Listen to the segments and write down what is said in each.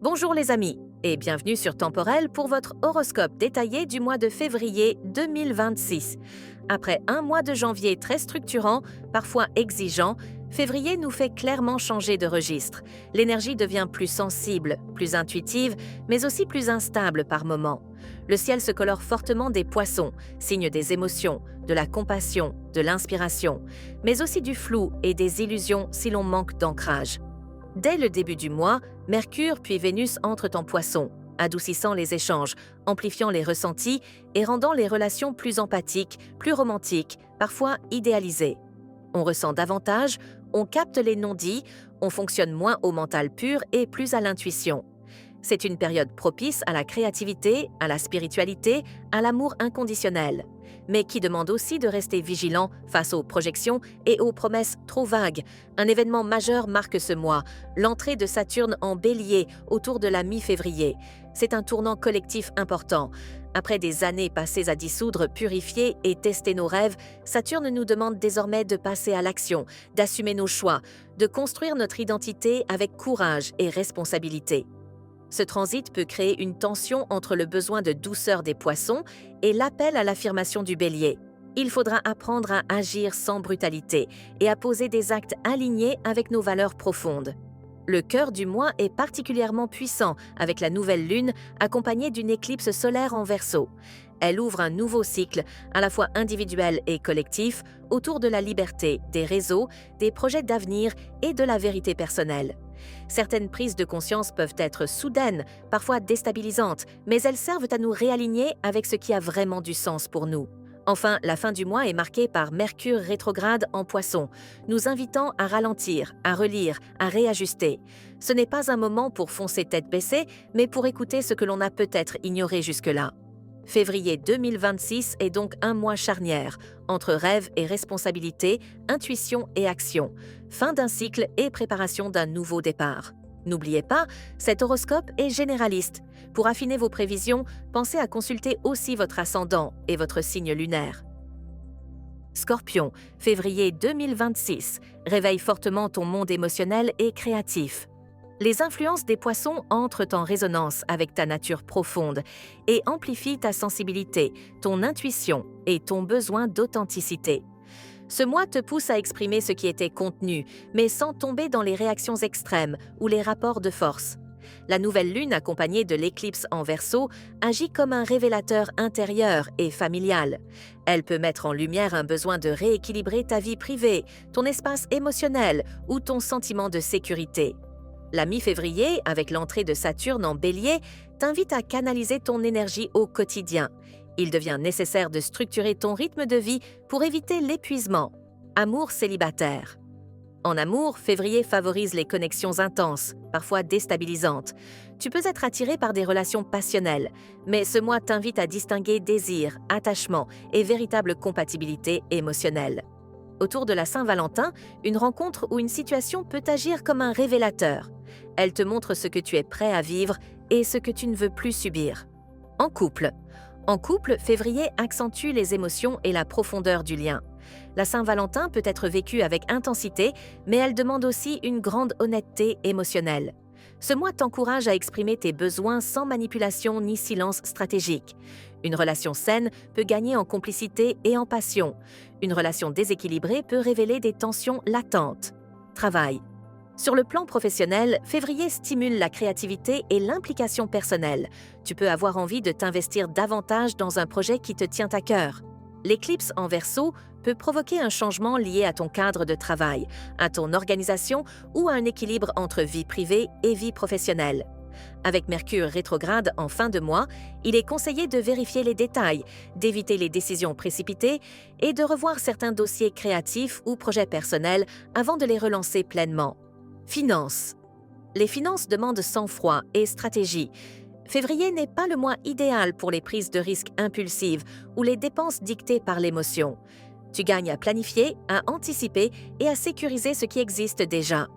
Bonjour les amis et bienvenue sur Temporel pour votre horoscope détaillé du mois de février 2026. Après un mois de janvier très structurant, parfois exigeant, février nous fait clairement changer de registre. L'énergie devient plus sensible, plus intuitive, mais aussi plus instable par moments. Le ciel se colore fortement des poissons, signe des émotions, de la compassion, de l'inspiration, mais aussi du flou et des illusions si l'on manque d'ancrage. Dès le début du mois, Mercure puis Vénus entrent en Poisson, adoucissant les échanges, amplifiant les ressentis et rendant les relations plus empathiques, plus romantiques, parfois idéalisées. On ressent davantage, on capte les non-dits, on fonctionne moins au mental pur et plus à l'intuition. C'est une période propice à la créativité, à la spiritualité, à l'amour inconditionnel, mais qui demande aussi de rester vigilant face aux projections et aux promesses trop vagues. Un événement majeur marque ce mois, l'entrée de Saturne en Bélier autour de la mi-février. C'est un tournant collectif important. Après des années passées à dissoudre, purifier et tester nos rêves, Saturne nous demande désormais de passer à l'action, d'assumer nos choix, de construire notre identité avec courage et responsabilité. Ce transit peut créer une tension entre le besoin de douceur des poissons et l'appel à l'affirmation du bélier. Il faudra apprendre à agir sans brutalité et à poser des actes alignés avec nos valeurs profondes. Le cœur du mois est particulièrement puissant avec la nouvelle lune accompagnée d'une éclipse solaire en Verseau. Elle ouvre un nouveau cycle, à la fois individuel et collectif, autour de la liberté, des réseaux, des projets d'avenir et de la vérité personnelle. Certaines prises de conscience peuvent être soudaines, parfois déstabilisantes, mais elles servent à nous réaligner avec ce qui a vraiment du sens pour nous. Enfin, la fin du mois est marquée par Mercure rétrograde en Poisson, nous invitant à ralentir, à relire, à réajuster. Ce n'est pas un moment pour foncer tête baissée, mais pour écouter ce que l'on a peut-être ignoré jusque-là. Février 2026 est donc un mois charnière, entre rêve et responsabilité, intuition et action, fin d'un cycle et préparation d'un nouveau départ. N'oubliez pas, cet horoscope est généraliste. Pour affiner vos prévisions, pensez à consulter aussi votre ascendant et votre signe lunaire. Scorpion, février 2026, réveille fortement ton monde émotionnel et créatif. Les influences des poissons entrent en résonance avec ta nature profonde et amplifient ta sensibilité, ton intuition et ton besoin d'authenticité. Ce mois te pousse à exprimer ce qui était contenu, mais sans tomber dans les réactions extrêmes ou les rapports de force. La nouvelle lune, accompagnée de l'éclipse en Verseau, agit comme un révélateur intérieur et familial. Elle peut mettre en lumière un besoin de rééquilibrer ta vie privée, ton espace émotionnel ou ton sentiment de sécurité. La mi-février, avec l'entrée de Saturne en Bélier, t'invite à canaliser ton énergie au quotidien. Il devient nécessaire de structurer ton rythme de vie pour éviter l'épuisement. Amour célibataire. En amour, février favorise les connexions intenses, parfois déstabilisantes. Tu peux être attiré par des relations passionnelles, mais ce mois t'invite à distinguer désir, attachement et véritable compatibilité émotionnelle. Autour de la Saint-Valentin, une rencontre ou une situation peut agir comme un révélateur. Elle te montre ce que tu es prêt à vivre et ce que tu ne veux plus subir. En couple. En couple, février accentue les émotions et la profondeur du lien. La Saint-Valentin peut être vécue avec intensité, mais elle demande aussi une grande honnêteté émotionnelle. Ce mois t'encourage à exprimer tes besoins sans manipulation ni silence stratégique. Une relation saine peut gagner en complicité et en passion. Une relation déséquilibrée peut révéler des tensions latentes. Travail. Sur le plan professionnel, février stimule la créativité et l'implication personnelle. Tu peux avoir envie de t'investir davantage dans un projet qui te tient à cœur. L'éclipse en Verseau peut provoquer un changement lié à ton cadre de travail, à ton organisation ou à un équilibre entre vie privée et vie professionnelle. Avec Mercure rétrograde en fin de mois, il est conseillé de vérifier les détails, d'éviter les décisions précipitées et de revoir certains dossiers créatifs ou projets personnels avant de les relancer pleinement. Finances. Les finances demandent sang-froid et stratégie. Février n'est pas le mois idéal pour les prises de risques impulsives ou les dépenses dictées par l'émotion. Tu gagnes à planifier, à anticiper et à sécuriser ce qui existe déjà.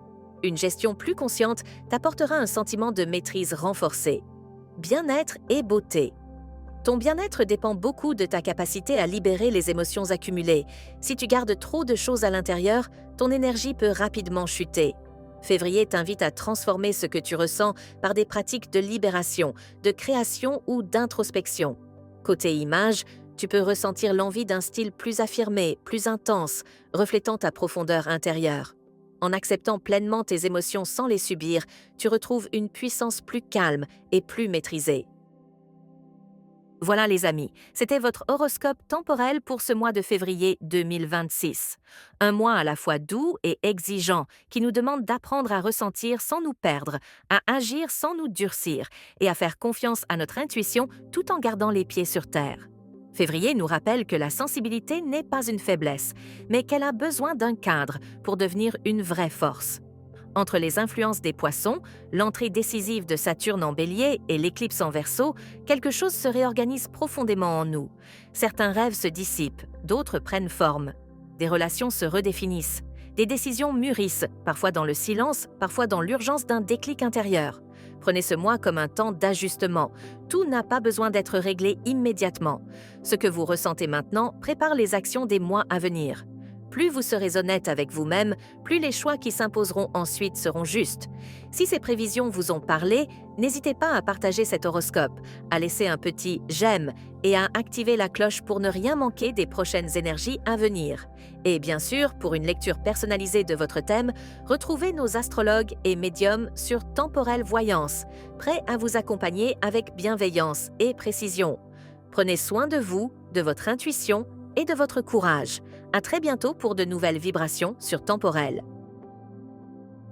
Une gestion plus consciente t'apportera un sentiment de maîtrise renforcé. Bien-être et beauté. Ton bien-être dépend beaucoup de ta capacité à libérer les émotions accumulées. Si tu gardes trop de choses à l'intérieur, ton énergie peut rapidement chuter. Février t'invite à transformer ce que tu ressens par des pratiques de libération, de création ou d'introspection. Côté image, tu peux ressentir l'envie d'un style plus affirmé, plus intense, reflétant ta profondeur intérieure. En acceptant pleinement tes émotions sans les subir, tu retrouves une puissance plus calme et plus maîtrisée. Voilà les amis, c'était votre horoscope temporel pour ce mois de février 2026. Un mois à la fois doux et exigeant qui nous demande d'apprendre à ressentir sans nous perdre, à agir sans nous durcir et à faire confiance à notre intuition tout en gardant les pieds sur terre. Février nous rappelle que la sensibilité n'est pas une faiblesse, mais qu'elle a besoin d'un cadre pour devenir une vraie force. Entre les influences des poissons, l'entrée décisive de Saturne en Bélier et l'éclipse en Verseau, quelque chose se réorganise profondément en nous. Certains rêves se dissipent, d'autres prennent forme. Des relations se redéfinissent. Des décisions mûrissent, parfois dans le silence, parfois dans l'urgence d'un déclic intérieur. Prenez ce mois comme un temps d'ajustement. Tout n'a pas besoin d'être réglé immédiatement. Ce que vous ressentez maintenant prépare les actions des mois à venir. Plus vous serez honnête avec vous-même, plus les choix qui s'imposeront ensuite seront justes. Si ces prévisions vous ont parlé, n'hésitez pas à partager cet horoscope, à laisser un petit « j'aime » et à activer la cloche pour ne rien manquer des prochaines énergies à venir. Et bien sûr, pour une lecture personnalisée de votre thème, retrouvez nos astrologues et médiums sur Temporelle Voyance, prêts à vous accompagner avec bienveillance et précision. Prenez soin de vous, de votre intuition et de votre courage. À très bientôt pour de nouvelles vibrations sur Temporelle.